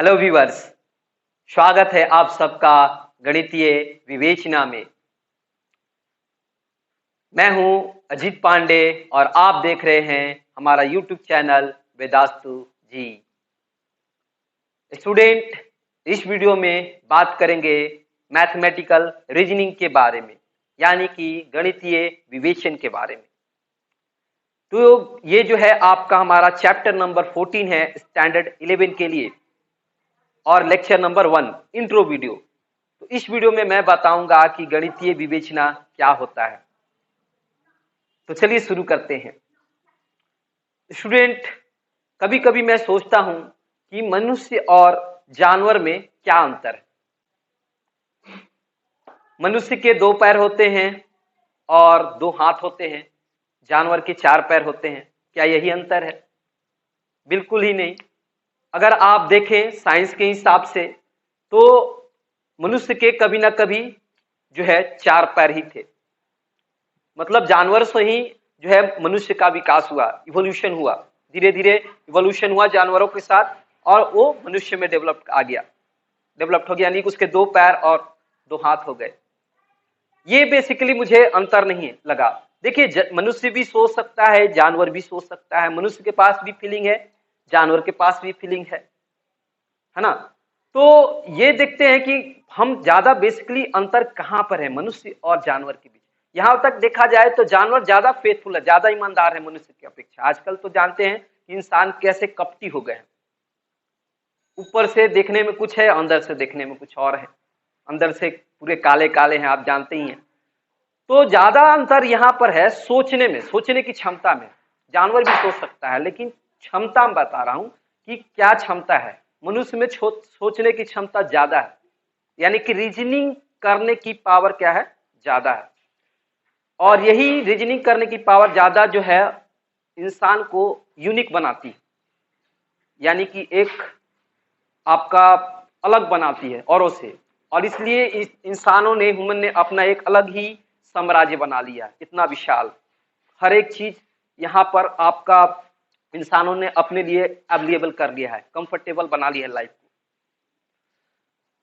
Hello viewers, स्वागत है आप सबका गणितीय विवेचना में। मैं हूं अजीत पांडे और आप देख रहे हैं हमारा यूट्यूब चैनल वेदास्तु जी। स्टूडेंट, इस वीडियो में बात करेंगे मैथमेटिकल रीजनिंग के बारे में, यानी कि गणितीय विवेचन के बारे में। तो ये जो है आपका हमारा चैप्टर नंबर 14 है स्टैंडर्ड 11 के लिए और लेक्चर नंबर 1 इंट्रो वीडियो। तो इस वीडियो में मैं बताऊंगा कि गणितीय विवेचना क्या होता है। तो चलिए शुरू करते हैं। स्टूडेंट, कभी कभी मैं सोचता हूं कि मनुष्य और जानवर में क्या अंतर है। मनुष्य के 2 पैर होते हैं और 2 हाथ होते हैं, जानवर के 4 पैर होते हैं। क्या यही अंतर है? बिल्कुल ही नहीं। अगर आप देखें साइंस के हिसाब से तो मनुष्य के कभी ना कभी जो है 4 पैर ही थे। मतलब जानवर से ही जो है मनुष्य का विकास हुआ, इवोल्यूशन हुआ, धीरे धीरे इवोल्यूशन हुआ जानवरों के साथ और वो मनुष्य में डेवलप्ड हो गया, यानी कि उसके 2 पैर और 2 हाथ हो गए। ये बेसिकली मुझे अंतर नहीं लगा। देखिए, मनुष्य भी सोच सकता है, जानवर भी सोच सकता है। मनुष्य के पास भी फीलिंग है, जानवर के पास भी फीलिंग है ना। तो ये देखते हैं कि हम ज्यादा बेसिकली अंतर कहां पर है मनुष्य और जानवर के बीच। यहां तक देखा जाए तो जानवर ज्यादा फेथफुल है, ज्यादा ईमानदार है मनुष्य की अपेक्षा। आजकल तो जानते हैं कि इंसान कैसे कपटी हो गए हैं। ऊपर से देखने में कुछ है, अंदर से देखने में कुछ और है। अंदर से पूरे काले काले हैं, आप जानते ही हैं। तो ज्यादा अंतर यहाँ पर है सोचने में, सोचने की क्षमता में। जानवर भी सोच सकता है, लेकिन क्षमता में बता रहा हूं कि क्या क्षमता है। मनुष्य में सोचने की क्षमता ज्यादा है, यानी कि रीजनिंग करने की पावर क्या है, ज्यादा है। और यही रीजनिंग करने की पावर ज्यादा जो है इंसान को यूनिक बनाती है, यानी कि एक आपका अलग बनाती है औरों से। और इसलिए इस इंसानों ने, ह्यूमन ने अपना एक अलग ही साम्राज्य बना लिया, इतना विशाल। हर एक चीज यहाँ पर आपका इंसानों ने अपने लिए अवेलेबल कर लिया है, कंफर्टेबल बना लिया है लाइफ को।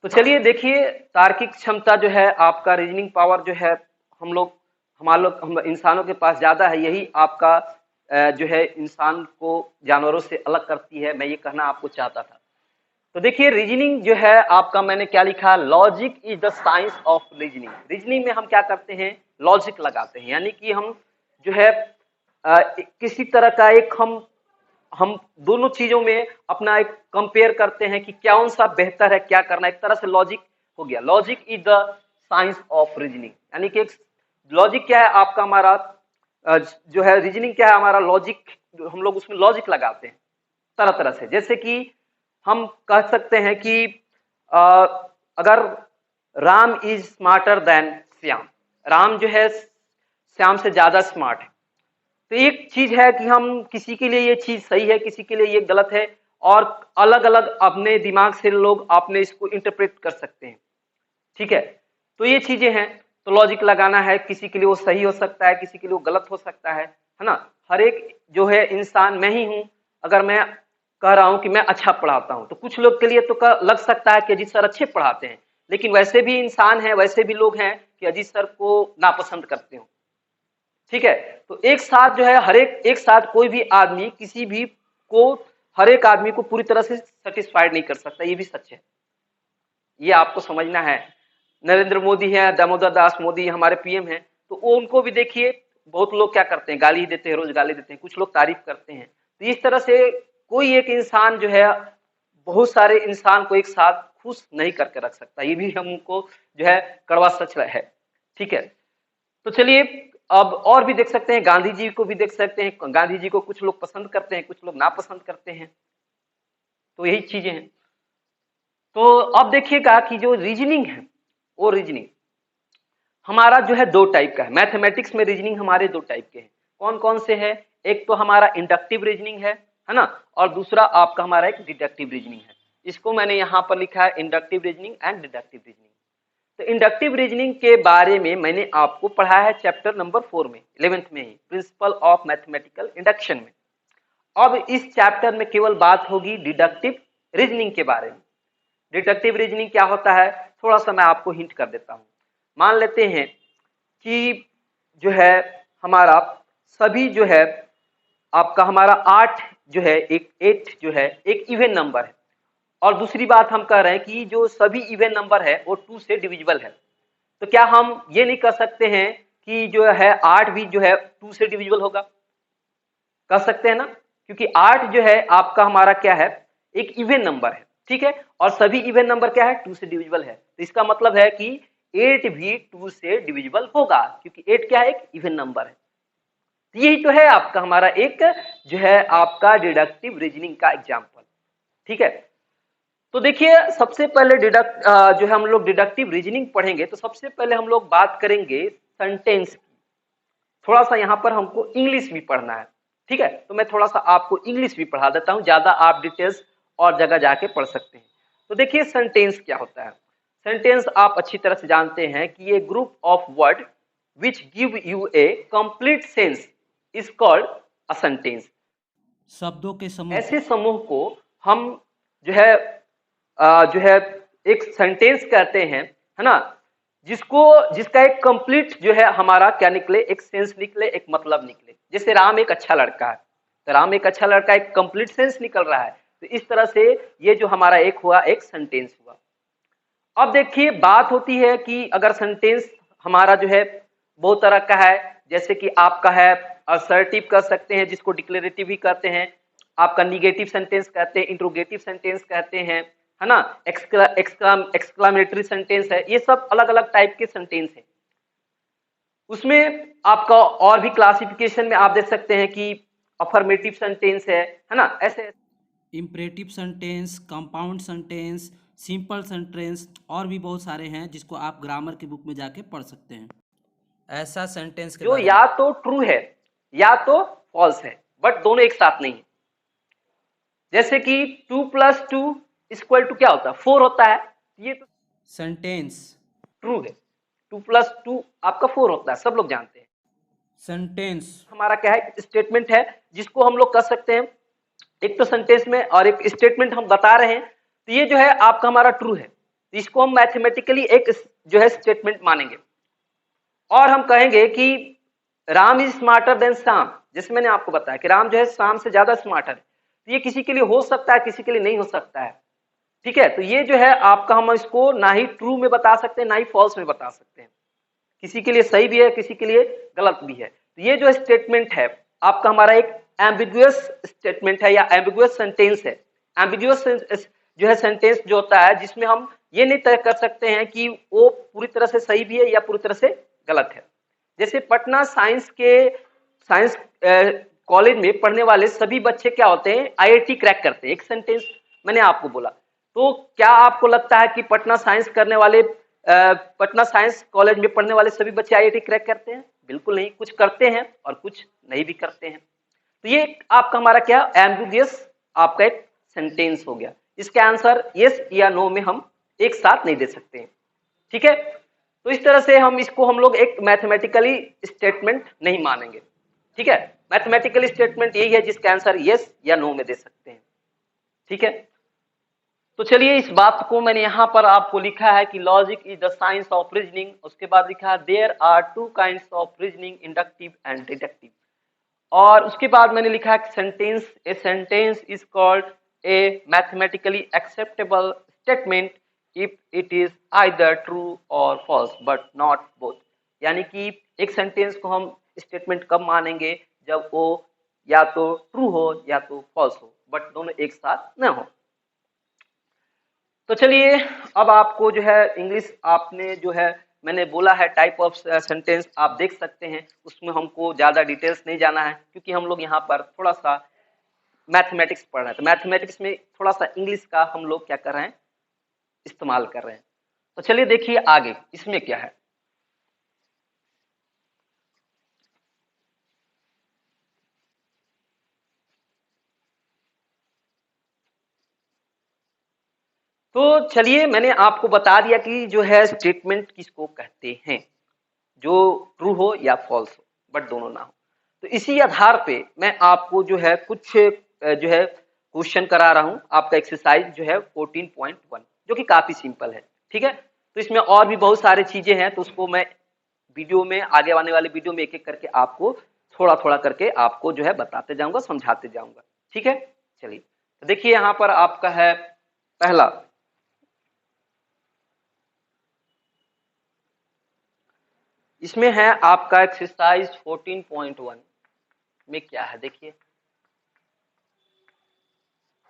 तो चलिए देखिए, तार्किक क्षमता जो है आपका, रीजनिंग पावर जो है हम इंसानों के पास ज्यादा है। यही आपका जो है इंसान को जानवरों से अलग करती है, मैं ये कहना आपको चाहता था। तो देखिए, रीजनिंग जो है आपका, मैंने क्या लिखा, logic is the science of reasoning. Reasoning में हम क्या करते हैं, लॉजिक लगाते हैं, यानी कि हम जो है किसी तरह का एक हम दोनों चीजों में अपना एक कंपेयर करते हैं कि क्या कौन सा बेहतर है, क्या करना है। एक तरह से लॉजिक हो गया। Logic is the science of reasoning, यानी कि लॉजिक क्या है आपका, हमारा जो है रीजनिंग क्या है हमारा, लॉजिक। हम लोग उसमें लॉजिक लगाते हैं तरह तरह से। जैसे कि हम कह सकते हैं कि अगर Ram is smarter than Shyam, Ram जो है श्याम से ज्यादा स्मार्ट है। तो एक चीज है कि हम किसी के लिए ये चीज सही है, किसी के लिए ये गलत है, और अलग अलग अपने दिमाग से लोग अपने इसको इंटरप्रेट कर सकते हैं। ठीक है, तो ये चीजें हैं। तो लॉजिक लगाना है, किसी के लिए वो सही हो सकता है, किसी के लिए वो गलत हो सकता है ना। हर एक जो है इंसान, मैं ही हूं, अगर मैं कह रहा हूं कि मैं अच्छा पढ़ाता हूं, तो कुछ लोग के लिए तो लग सकता है कि अजीत सर अच्छे पढ़ाते हैं, लेकिन वैसे भी इंसान है, वैसे भी लोग हैं कि अजीत सर को नापसंद करते हो। ठीक है, तो एक साथ जो है हर एक साथ कोई भी आदमी किसी भी को, हर एक आदमी को पूरी तरह से सेटिस्फाइड नहीं कर सकता, ये भी सच है, ये आपको समझना है। नरेंद्र मोदी है, दामोदर दास मोदी हमारे पीएम हैं, तो वो उनको भी देखिए, बहुत लोग क्या करते हैं, गाली देते हैं, रोज गाली देते हैं, कुछ लोग तारीफ करते हैं। तो इस तरह से कोई एक इंसान जो है बहुत सारे इंसान को एक साथ खुश नहीं करके रख सकता, ये भी हमको जो है कड़वा सच है। ठीक है, तो चलिए अब और भी देख सकते हैं, गांधी जी को भी देख सकते हैं। गांधी जी को कुछ लोग पसंद करते हैं, कुछ लोग नापसंद करते हैं। तो यही चीजें हैं। तो अब देखिएगा कि जो रीजनिंग है, वो रीजनिंग हमारा जो है 2 टाइप का है। मैथमेटिक्स में रीजनिंग हमारे 2 टाइप के हैं। कौन कौन से हैं? एक तो हमारा इंडक्टिव रीजनिंग है ना, और दूसरा आपका हमारा एक डिडक्टिव रीजनिंग है। इसको मैंने यहाँ पर लिखा है inductive reasoning and deductive reasoning. तो इंडक्टिव रीजनिंग के बारे में मैंने आपको पढ़ाया है चैप्टर नंबर 4 में, 11th में ही, प्रिंसिपल ऑफ मैथमेटिकल इंडक्शन में। अब इस चैप्टर में केवल बात होगी डिडक्टिव रीजनिंग के बारे में। डिडक्टिव रीजनिंग क्या होता है, थोड़ा सा मैं आपको हिंट कर देता हूँ। मान लेते हैं कि जो है हमारा सभी जो है आपका हमारा 8 जो है एक 8 जो है एक इवन नंबर है, और दूसरी बात हम कह रहे हैं कि जो सभी इवन नंबर है वो 2 से डिविजिबल है। तो क्या हम ये नहीं कर सकते हैं कि जो है 8 भी जो है 2 से डिविजिबल होगा? कर सकते हैं ना, क्योंकि 8 जो है आपका हमारा क्या है, एक इवन नंबर है, ठीक है, और सभी इवन नंबर क्या है, 2 से डिविजिबल है। तो इसका मतलब है कि 8 भी 2 से डिविजिबल होगा, क्योंकि 8 क्या है, एक इवन नंबर है। यही तो है आपका हमारा एक जो है आपका डिडक्टिव रीजनिंग का एग्जाम्पल, ठीक है। तो देखिए सबसे पहले जो है हम लोग डिडक्टिव रीजनिंग पढ़ेंगे तो सबसे पहले हम लोग बात करेंगे सेंटेंस की। थोड़ा सा यहाँ पर हमको इंग्लिश भी पढ़ना है, ठीक है, तो मैं थोड़ा सा आपको इंग्लिश भी पढ़ा देता हूँ, ज्यादा आप डिटेल्स और जगह जाके पढ़ सकते हैं। तो देखिए सेंटेंस क्या होता है। सेंटेंस आप अच्छी तरह से जानते हैं कि ये group of word which give U A complete sense is called a sentence. शब्दों के समूह, ऐसे समूह को हम जो है जो है एक सेंटेंस कहते हैं, है ना, जिसका एक कंप्लीट जो है हमारा क्या निकले, एक सेंस निकले, एक मतलब निकले। जैसे राम एक अच्छा लड़का है, तो राम एक अच्छा लड़का एक कंप्लीट सेंस निकल रहा है। तो इस तरह से ये जो हमारा एक हुआ एक सेंटेंस हुआ। अब देखिए बात होती है कि अगर सेंटेंस हमारा जो है बहुत तरह का है, जैसे कि आपका है असर्टिव कर सकते हैं, जिसको डिक्लेरेटिव भी कहते हैं, आपका निगेटिव सेंटेंस कहते हैं, इंट्रोगेटिव सेंटेंस कहते हैं, है ना, एक्सक्लामेटरी सेंटेंस है, ये सब अलग अलग टाइप के सेंटेंस है। उसमें आपका और भी क्लासिफिकेशन में आप देख सकते हैं कि अफर्मेटिव सेंटेंस है ना, ऐसे imperative sentence, compound sentence, simple sentence और भी बहुत सारे हैं जिसको आप ग्रामर की बुक में जाके पढ़ सकते हैं। ऐसा सेंटेंस के जो बारे में या तो ट्रू है या तो फॉल्स है, बट दोनों एक साथ नहीं है। जैसे कि 2+2 = क्या होता है, 4 होता है, ये तो सेंटेंस ट्रू है। 2+2 आपका 4 होता है, सब लोग जानते हैं। सेंटेंस हमारा क्या है, स्टेटमेंट है, जिसको हम लोग कर सकते हैं एक तो सेंटेंस में और एक स्टेटमेंट हम बता रहे हैं, तो ये जो है आपका हमारा ट्रू है, तो इसको हम मैथमेटिकली एक जो है स्टेटमेंट मानेंगे। और हम कहेंगे कि Ram is smarter than Shyam, जैसे मैंने आपको बताया कि राम जो है श्याम से ज्यादा स्मार्टर है, तो ये किसी के लिए हो सकता है, किसी के लिए नहीं हो सकता है, ठीक है। तो ये जो है आपका हम इसको ना ही ट्रू में बता सकते हैं ना ही फॉल्स में बता सकते हैं, किसी के लिए सही भी है, किसी के लिए गलत भी है। तो ये जो स्टेटमेंट है आपका हमारा एक एम्बिगुअस स्टेटमेंट है या एम्बिगुअस सेंटेंस है। एम्बिगुअस जो है सेंटेंस जो होता है जिसमें हम ये नहीं तय कर सकते हैं कि वो पूरी तरह से सही भी है या पूरी तरह से गलत है। जैसे पटना साइंस कॉलेज में पढ़ने वाले सभी बच्चे क्या होते हैं, आईआईटी क्रैक करते हैं, एक सेंटेंस मैंने आपको बोला। तो क्या आपको लगता है कि पटना साइंस कॉलेज में पढ़ने वाले सभी बच्चे आईआईटी क्रैक करते हैं? बिल्कुल नहीं, कुछ करते हैं और कुछ नहीं भी करते हैं। तो ये आपका हमारा क्या एम्बिगुअस आपका एक सेंटेंस हो गया। इसका आंसर यस या नो में हम एक साथ नहीं दे सकते हैं, ठीक है। तो इस तरह से हम लोग एक मैथमेटिकली स्टेटमेंट नहीं मानेंगे, ठीक है। मैथमेटिकल स्टेटमेंट यही है जिसका आंसर यस या नो में दे सकते हैं, ठीक है। तो चलिए इस बात को मैंने यहाँ पर आपको लिखा है कि logic is the science of reasoning, उसके बाद लिखा है there are 2 kinds of reasoning, inductive and deductive. और उसके बाद मैंने लिखा है a sentence is called a mathematically acceptable statement if it is either true और फॉल्स बट नॉट बोथ। यानी कि एक सेंटेंस को हम स्टेटमेंट कब मानेंगे, जब वो या तो ट्रू हो या तो फॉल्स हो, बट दोनों एक साथ न हो। तो चलिए अब आपको जो है इंग्लिश आपने जो है मैंने बोला है टाइप ऑफ सेंटेंस आप देख सकते हैं, उसमें हमको ज्यादा डिटेल्स नहीं जाना है क्योंकि हम लोग यहाँ पर थोड़ा सा मैथमेटिक्स पढ़ रहे हैं। तो मैथमेटिक्स में थोड़ा सा इंग्लिश का हम लोग क्या कर रहे हैं, इस्तेमाल कर रहे हैं। तो चलिए देखिए आगे इसमें क्या है। तो चलिए मैंने आपको बता दिया कि जो है स्टेटमेंट किसको कहते हैं, जो ट्रू हो या फॉल्स हो बट दोनों ना हो। तो इसी आधार पे मैं आपको जो है कुछ जो है क्वेश्चन करा रहा हूं। आपका एक्सरसाइज जो है 14.1 जो कि काफी सिंपल है। ठीक है, तो इसमें और भी बहुत सारी चीजें हैं, तो उसको मैं वीडियो में, आगे आने वाले वीडियो में एक एक करके आपको थोड़ा थोड़ा करके आपको जो है बताते जाऊंगा, समझाते जाऊंगा। ठीक है, चलिए तो देखिए यहाँ पर आपका है पहला, इसमें है आपका एक्सरसाइज 14.1 में क्या है, देखिए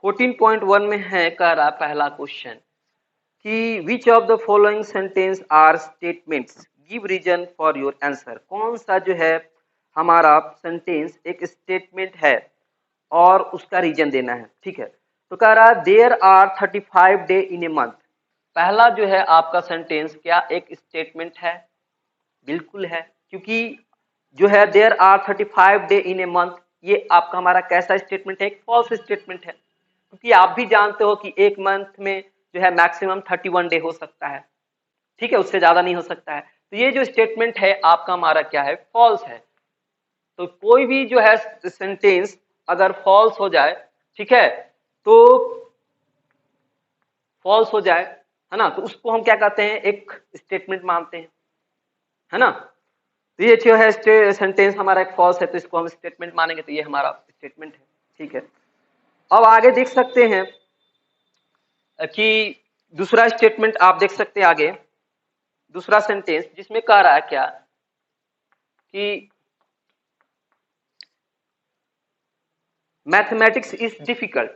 14.1 में है, कह रहा पहला क्वेश्चन कि which of the following sentence are statements, give reason for your answer. कौन सा जो है हमारा सेंटेंस एक स्टेटमेंट है और उसका रीजन देना है। ठीक है, तो कह रहा है there are 35 day in a month. पहला जो है आपका सेंटेंस क्या एक स्टेटमेंट है? बिल्कुल है, क्योंकि जो है there are 35 day in a month, ये आपका हमारा कैसा स्टेटमेंट है? एक फॉल्स स्टेटमेंट है, क्योंकि आप भी जानते हो कि एक मंथ में जो है मैक्सिमम 31 डे हो सकता है। ठीक है, उससे ज्यादा नहीं हो सकता है। तो ये जो स्टेटमेंट है आपका हमारा क्या है? फॉल्स है। तो कोई भी जो है सेंटेंस अगर फॉल्स हो जाए, ठीक है, तो फॉल्स हो जाए, है ना, तो उसको हम क्या कहते हैं? एक स्टेटमेंट मानते हैं, है ना। तो ये जो है सेंटेंस हमारा एक फॉल्स है, तो इसको हम स्टेटमेंट मानेंगे, तो ये हमारा स्टेटमेंट है। ठीक है, अब आगे देख सकते हैं कि दूसरा स्टेटमेंट आप देख सकते हैं आगे, दूसरा सेंटेंस जिसमें कह रहा है क्या कि मैथमेटिक्स इज डिफिकल्ट।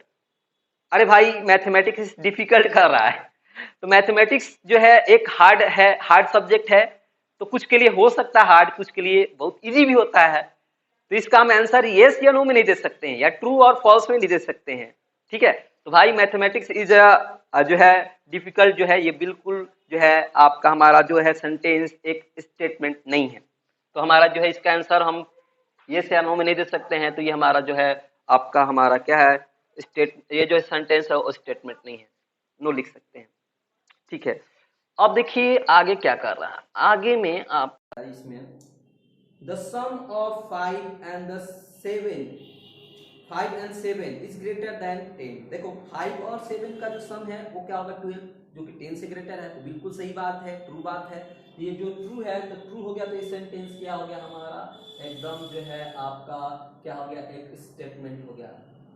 अरे भाई, मैथमेटिक्स इज डिफिकल्ट कर रहा है, तो मैथमेटिक्स जो है एक हार्ड है, हार्ड सब्जेक्ट है, तो कुछ के लिए हो सकता है हार्ड, कुछ के लिए बहुत इजी भी होता है। तो इसका हम आंसर यस या नो में नहीं दे सकते हैं, या ट्रू और फॉल्स में नहीं दे सकते हैं। ठीक है, तो भाई मैथमेटिक्स इज जो है डिफिकल्ट, जो है ये बिल्कुल जो है आपका हमारा जो है सेंटेंस एक स्टेटमेंट नहीं है। तो हमारा जो है इसका आंसर हम यस या नो में नहीं दे सकते हैं, तो ये हमारा जो है आपका हमारा क्या है? ये जो सेंटेंस है वो स्टेटमेंट नहीं है, नो लिख सकते हैं। ठीक है, अब देखिए आगे क्या कर रहा है, आगे में आप इसमें the sum of 5 and the 7, 5 and 7 is greater than 10। देखो 5 और 7 का जो सम है वो क्या होगा? 12, जो कि 10 से ग्रेटर है। तो बिल्कुल सही बात है, ट्रू बात है। ये जो ट्रू है तो ट्रू हो गया, तो ये सेंटेंस क्या हो गया हमारा? एकदम जो है आपका क्या हो गया? एक स्टेटमेंट हो गया।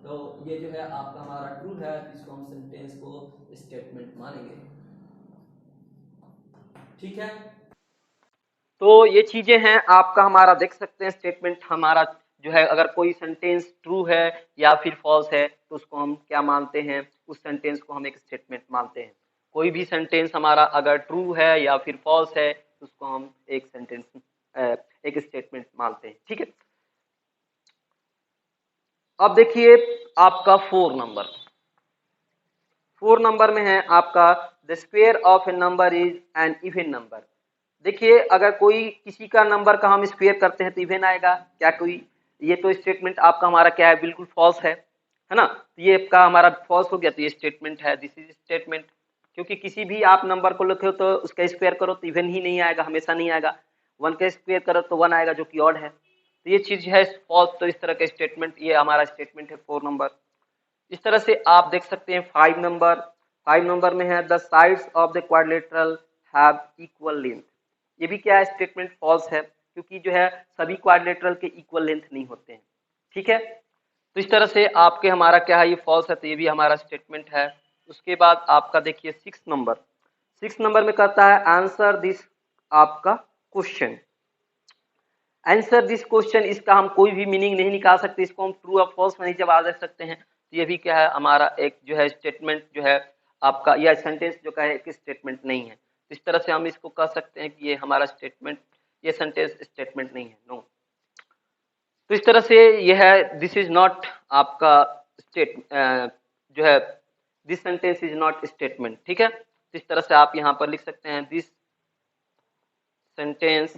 तो ये जो है आपका हमारा ट्रू है, जिसको हम सेंटेंस को स्टेटमेंट मानेंगे। ठीक है, तो ये चीजें हैं आपका हमारा देख सकते हैं स्टेटमेंट हमारा जो है, अगर कोई सेंटेंस ट्रू है या फिर फॉल्स है तो उसको हम क्या मानते हैं? उस सेंटेंस को हम एक स्टेटमेंट मानते हैं। कोई भी सेंटेंस हमारा अगर ट्रू है या फिर फॉल्स है तो उसको हम एक सेंटेंस एक स्टेटमेंट मानते हैं। ठीक है, अब देखिए आपका 4 नंबर में है आपका the square of A number is an even number. देखिए अगर कोई किसी का नंबर का हम स्क्वायर करते हैं तो इवन आएगा क्या? कोई, ये तो स्टेटमेंट आपका हमारा क्या है? बिल्कुल फॉल्स है ना। तो ये आपका हमारा फॉल्स हो गया, तो ये स्टेटमेंट है, दिस इज स्टेटमेंट। क्योंकि किसी भी आप नंबर को लिखे हो तो उसका स्क्वायर करो तो इवन ही नहीं आएगा, हमेशा नहीं आएगा। 1 का स्क्वायर करो तो 1 आएगा, जो कि ऑड है। तो ये चीज है फॉल्स, तो इस तरह का स्टेटमेंट ये हमारा स्टेटमेंट है 4 नंबर। इस तरह से आप देख सकते हैं 5 नंबर में है the sides of the quadrilateral have equal length. ये भी क्या है? स्टेटमेंट फॉल्स है, क्योंकि जो है सभी क्वाड्रिलेटरल के इक्वल लेंथ नहीं होते हैं। ठीक है, तो इस तरह से आपके हमारा क्या है? ये फॉल्स है, तो ये भी हमारा स्टेटमेंट है। उसके बाद आपका देखिए 6 नंबर में कहता है आंसर दिस आपका क्वेश्चन। आंसर दिस क्वेश्चन, इसका हम कोई भी मीनिंग नहीं निकाल सकते, इसको हम ट्रू और फॉल्स में नहीं जवाब दे सकते हैं। तो ये भी क्या है? हमारा एक जो है स्टेटमेंट जो है आपका, यह सेंटेंस जो है एक स्टेटमेंट नहीं है। तो इस तरह से हम इसको कह सकते हैं कि ये हमारा स्टेटमेंट, ये सेंटेंस स्टेटमेंट नहीं है, नो। तो इस तरह से यह है दिस इज नॉट आपका स्टेट जो है this sentence is not statement. ठीक है, तो इस तरह से आप यहाँ पर लिख सकते हैं दिस सेंटेंस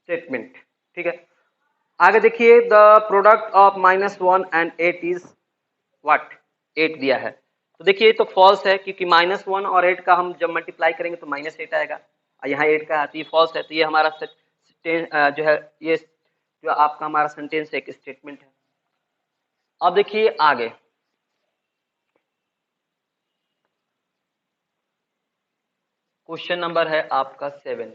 स्टेटमेंट। ठीक है, आगे देखिए the product of -1 and 8 is what? 8 दिया है। तो देखिए ये तो फॉल्स है, क्योंकि -1 और 8 का हम जब मल्टीप्लाई करेंगे तो -8 आएगा, और यहाँ 8 का है, तो ये फॉल्स है। तो ये हमारा जो है ये जो आपका हमारा सेंटेंस एक स्टेटमेंट है। अब देखिए आगे, क्वेश्चन नंबर है आपका 7।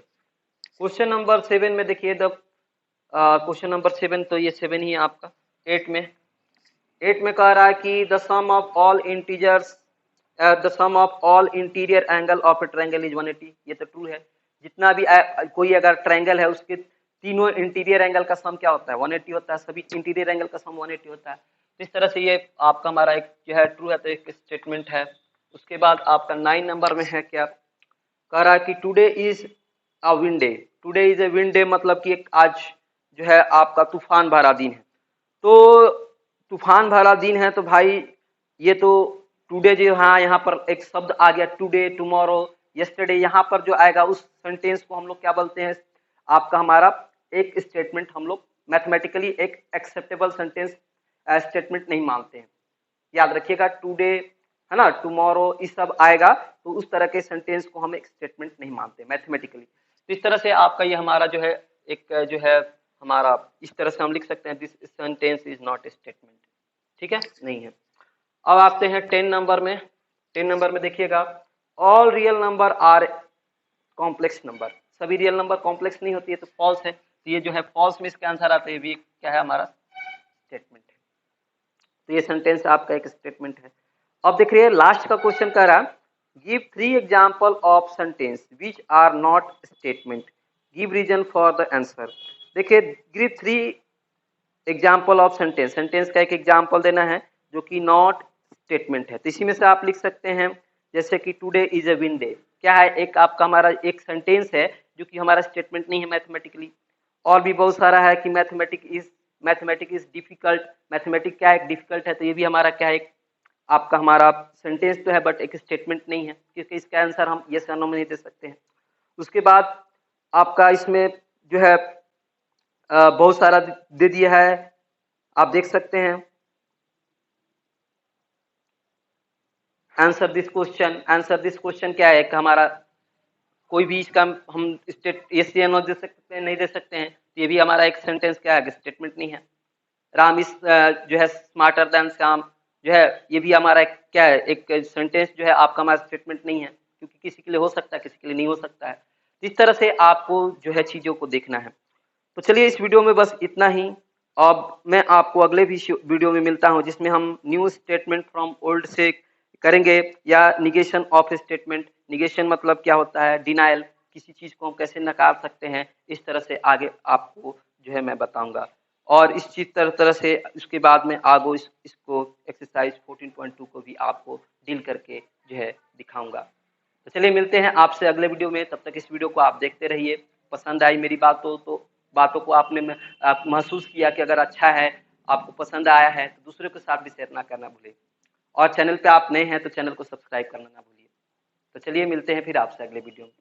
क्वेश्चन नंबर 7 में देखिए क्वेश्चन नंबर 7, तो ये 7 ही है आपका। 8 में कह रहा है कि the sum of all integers the sum of all interior angle of a triangle is 180। ये तो ट्रू है। जितना भी कोई अगर ट्रायंगल है उसके तीनों इंटीरियर एंगल का सम क्या होता है, 180 होता है। सभी इंटीरियर एंगल का सम 180 होता है। तो इस तरह से ये आपका हमारा एक जो है ट्रू है, तो एक स्टेटमेंट है। उसके बाद आपका 9 नंबर में है क्या, कह रहा है कि today is a wind day. Today is a wind day मतलब कि एक आज जो है आपका तूफान भरा दिन है। तो तूफान भरा दिन है तो भाई ये तो टुडे जो हाँ यहाँ पर एक शब्द आ गया, टुडे, टुमारो, यस्टरडे, यहाँ पर जो आएगा उस सेंटेंस को हम लोग क्या बोलते हैं, आपका हमारा एक स्टेटमेंट हम लोग मैथमेटिकली एक एक्सेप्टेबल सेंटेंस स्टेटमेंट नहीं मानते हैं। याद रखिएगा, टुडे है ना, टुमारो, इस सब आएगा तो उस तरह के सेंटेंस को हम एक स्टेटमेंट नहीं मानते मैथमेटिकली। तो इस तरह से आपका ये हमारा जो है एक जो है हमारा इस तरह से हम लिख सकते हैं, this sentence is not a statement. ठीक है, नहीं है। अब आते हैं 10 नंबर में। 10 नंबर में देखिएगा, all real number are complex number. सभी रियल नंबर कॉम्प्लेक्स नहीं होती है, तो फॉल्स है। तो ये जो है फॉल्स में इसका आंसर आता है, ये भी क्या है हमारा स्टेटमेंट है। तो ये सेंटेंस आपका एक स्टेटमेंट है। अब देख रहे हैं लास्ट का क्वेश्चन कह रहा, give 3 example of sentence which are not statement, give reason for the answer. देखिए give 3 example of sentence, sentence का एक एग्जाम्पल देना है जो कि नॉट स्टेटमेंट है। तो इसी में से आप लिख सकते हैं जैसे कि today is a wind day, क्या है, एक आपका हमारा एक सेंटेंस है जो कि हमारा स्टेटमेंट नहीं है मैथमेटिकली। और भी बहुत सारा है कि मैथमेटिक इज डिफिकल्ट, मैथमेटिक क्या है, डिफिकल्ट है। तो ये भी हमारा क्या है, एक आपका हमारा सेंटेंस तो है बट एक स्टेटमेंट नहीं है, क्योंकि इसका आंसर हम यस या नो में नहीं दे सकते हैं। उसके बाद आपका इसमें जो है बहुत सारा दे दिया है, आप देख सकते हैं। Answer this question, answer this question क्या है, एक हमारा कोई भी इसका हम स्टेट यस या नो दे सकते हैं, नहीं दे सकते हैं। तो ये भी हमारा एक सेंटेंस क्या है, स्टेटमेंट नहीं है। राम इज जो है स्मार्टर देन श्याम, जो है ये भी हमारा एक क्या है, एक सेंटेंस जो है आपका हमारा स्टेटमेंट नहीं है, क्योंकि किसी के लिए हो सकता है, किसी के लिए नहीं हो सकता है। इस तरह से आपको जो है चीजों को देखना है। तो चलिए इस वीडियो में बस इतना ही। अब मैं आपको अगले भी वीडियो में मिलता हूं, जिसमें हम न्यू स्टेटमेंट फ्रॉम ओल्ड से करेंगे, या निगेशन ऑफ स्टेटमेंट। निगेशन मतलब क्या होता है, डिनाइल, किसी चीज को हम कैसे नकार सकते हैं, इस तरह से आगे आपको जो है मैं बताऊंगा। और इस चीज तरह से इसके बाद में आगे इसको एक्सरसाइज 14.2 को भी आपको डील करके जो है दिखाऊंगा। तो चलिए मिलते हैं आपसे अगले वीडियो में। तब तक इस वीडियो को आप देखते रहिए। पसंद आई मेरी बातों को आपने आप महसूस किया कि अगर अच्छा है, आपको पसंद आया है, तो दूसरे के साथ भी शेयर ना करना भूलें। और चैनल पे आप नए हैं तो चैनल को सब्सक्राइब करना ना भूलिए। तो चलिए मिलते हैं फिर आपसे अगले वीडियो में।